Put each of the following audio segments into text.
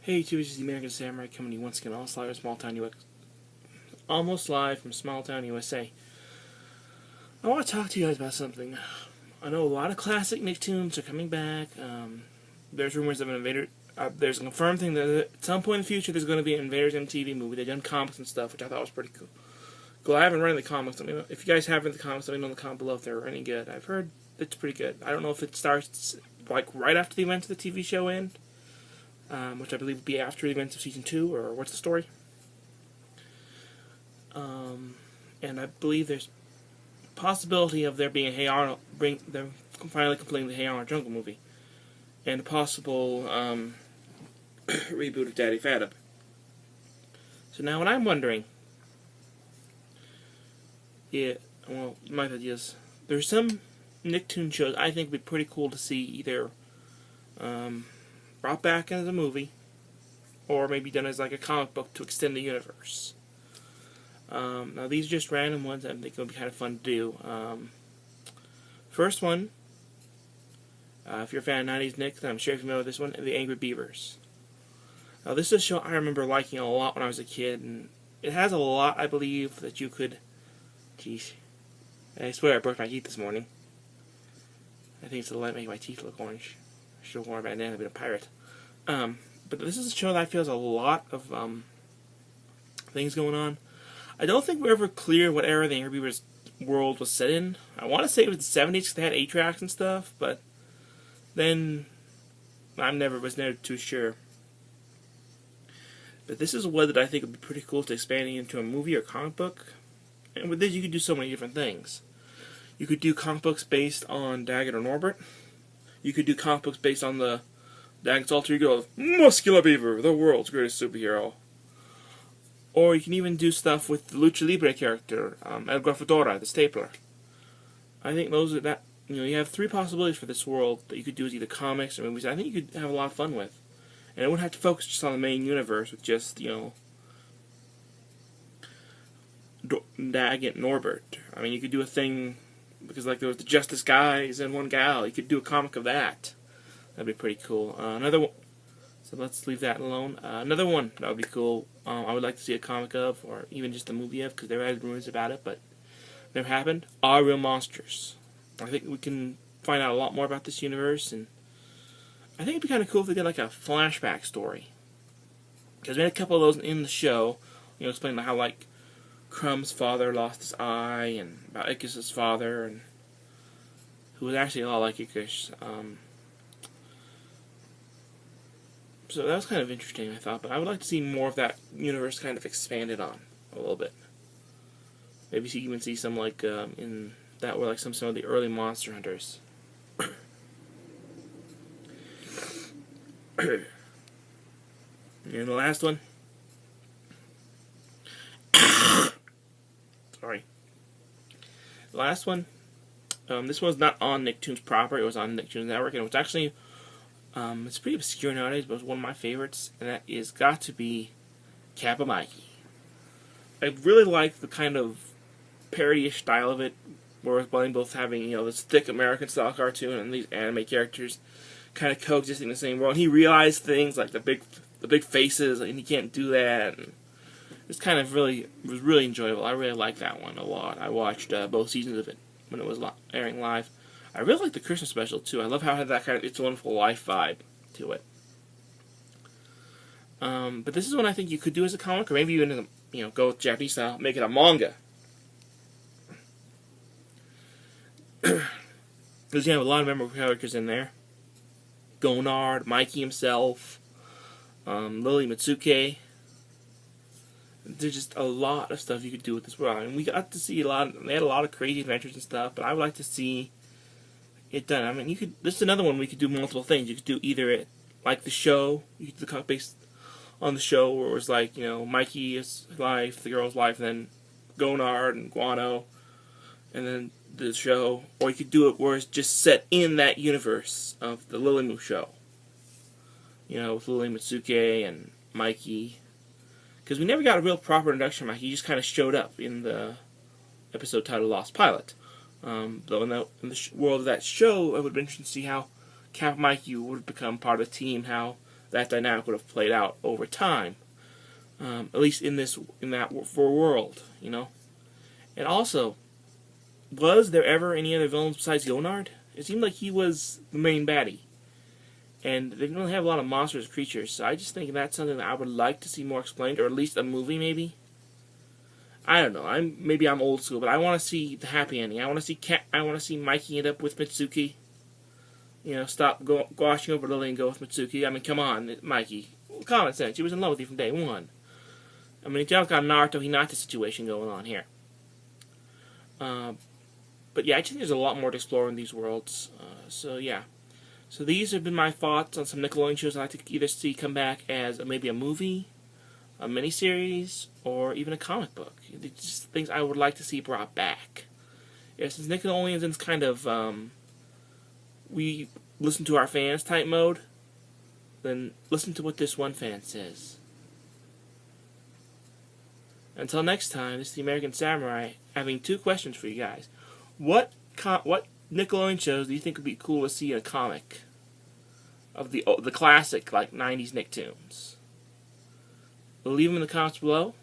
Hey, YouTube, this is the American Samurai coming to you once again, almost live from small town USA. I want to talk to you guys about something. I know a lot of classic Nicktoons are coming back. There's rumors of an Invader. There's a confirmed thing that at some point in the future there's going to be an Invaders MTV movie. They've done comics and stuff, which I thought was pretty cool. Cool. I haven't read the comics. Let me know if you guys have read the comics. Let me know in the comment below if they're any good. I've heard it's pretty good. I don't know if it starts like right after the events of the TV show end. Which I believe would be after the events of Season 2, or what's the story? And I believe there's a possibility of there being a Hey Arnold, them finally completing the Hey Arnold Jungle movie, and a possible reboot of Daddy Fat. So now what I'm wondering, my idea is, there's some Nicktoon shows I think would be pretty cool to see either brought back as a movie, or maybe done as like a comic book to extend the universe. Now these are just random ones I think would be kind of fun to do. First one, if you're a fan of 90s Nick, then I'm sure you're familiar with this one, The Angry Beavers. Now this is a show I remember liking a lot when I was a kid, and it has a lot, I believe, that you could... Jeez. I swear I brushed my teeth this morning. I think it's the light making my teeth look orange. I should have worn a bandana, I've been a pirate. But this is a show that I feel has a lot of things going on. I don't think we're ever clear what era the Angry Beavers world was set in. I want to say it was the 70s because they had 8-tracks and stuff, but then I was never too sure. But this is one that I think would be pretty cool to expanding into a movie or comic book. And with this you could do so many different things. You could do comic books based on Daggett or Norbert. You could do comic books based on the Daggett's alter ego of Muscular Beaver, the world's greatest superhero. Or you can even do stuff with the Lucha Libre character, El Grafadora, the Stapler. I think those are that. You have 3 possibilities for this world that you could do as either comics or movies. I think you could have a lot of fun with, and it wouldn't have to focus just on the main universe with just Daggett and Norbert. I mean, you could do a thing because like there was the Justice Guys and one gal. You could do a comic of that. That'd be pretty cool. Another one. So let's leave that alone. Another one that would be cool. I would like to see a comic of, or even just a movie of, because there had rumors about it, but never happened. Are Real Monsters. I think we can find out a lot more about this universe, and I think it'd be kind of cool if we did like a flashback story. Because we had a couple of those in the show, explaining how like Crumb's father lost his eye, and about Ickis's father, and who was actually a lot like Ickis. So that was kind of interesting, I thought, but I would like to see more of that universe kind of expanded on a little bit. Maybe even see some like in that were like some of the early Monster Hunters. And the last one. Sorry. The last one. This one's not on Nicktoons proper. It was on Nicktoons Network, and it was actually. It's pretty obscure nowadays, but it's one of my favorites, and that is got to be Kappa Mikey. I really like the kind of parody-ish style of it, where it's both having this thick American-style cartoon and these anime characters kind of coexisting in the same world. And he realized things like the big faces, and he can't do that. And it's kind of was really enjoyable. I really like that one a lot. I watched both seasons of it when it was airing live. I really like the Christmas special, too. I love how it had that kind of It's a Wonderful Life vibe to it. But this is one I think you could do as a comic, or maybe even, go with Japanese style, make it a manga. Because you have a lot of memorable characters in there. Gonard, Mikey himself, Lily Mitsuke. There's just a lot of stuff you could do with this world. I mean, we got to see they had a lot of crazy adventures and stuff, but I would like to see it done. I mean, this is another one we could do multiple things. You could do either it like the show, you could do the comic based on the show, where it was like Mikey's life, the girl's life, and then Gonard and Guano, and then the show, or you could do it where it's just set in that universe of the Lilymoo show. With Lily Mitsuke and Mikey, because we never got a real proper introduction of Mikey. He just kind of showed up in the episode titled Lost Pilot. Though in the world of that show, it would have been interesting to see how Cap Mikey would have become part of the team, how that dynamic would have played out over time. At least in that world, you know. And also, was there ever any other villains besides Gonard? It seemed like he was the main baddie. And they didn't really have a lot of monstrous creatures, so I just think that's something that I would like to see more explained, or at least a movie maybe. I don't know. Maybe I'm old school, but I want to see the happy ending. I want to see Mikey end up with Mitsuki. You know, stop washing over Lily and go with Mitsuki. I mean, come on, Mikey. Common sense. He was in love with you from day one. I mean, you got a Naruto Hinata situation going on here. But yeah, I think there's a lot more to explore in these worlds. So yeah. So these have been my thoughts on some Nickelodeon shows I'd like to either see come back as maybe a movie, a miniseries, or even a comic book. They're just things I would like to see brought back. Yeah, since Nickelodeon's in kind of we listen to our fans type mode, then listen to what this one fan says. Until next time, this is the American Samurai having 2 questions for you guys. What Nickelodeon shows do you think would be cool to see in a comic of the classic like 90s Nicktoons? Leave them in the comments below.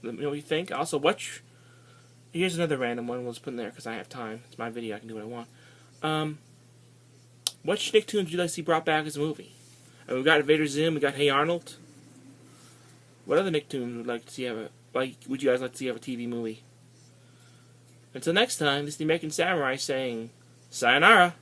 Let me know what you think. Also, here's another random one. We'll just put in there because I have time. It's my video. I can do what I want. What Nicktoons would you like to see brought back as a movie? We've got Invader Zim. We got Hey Arnold. What other Nicktoons would you guys like to see have a TV movie? Until next time, this is the American Samurai saying, sayonara.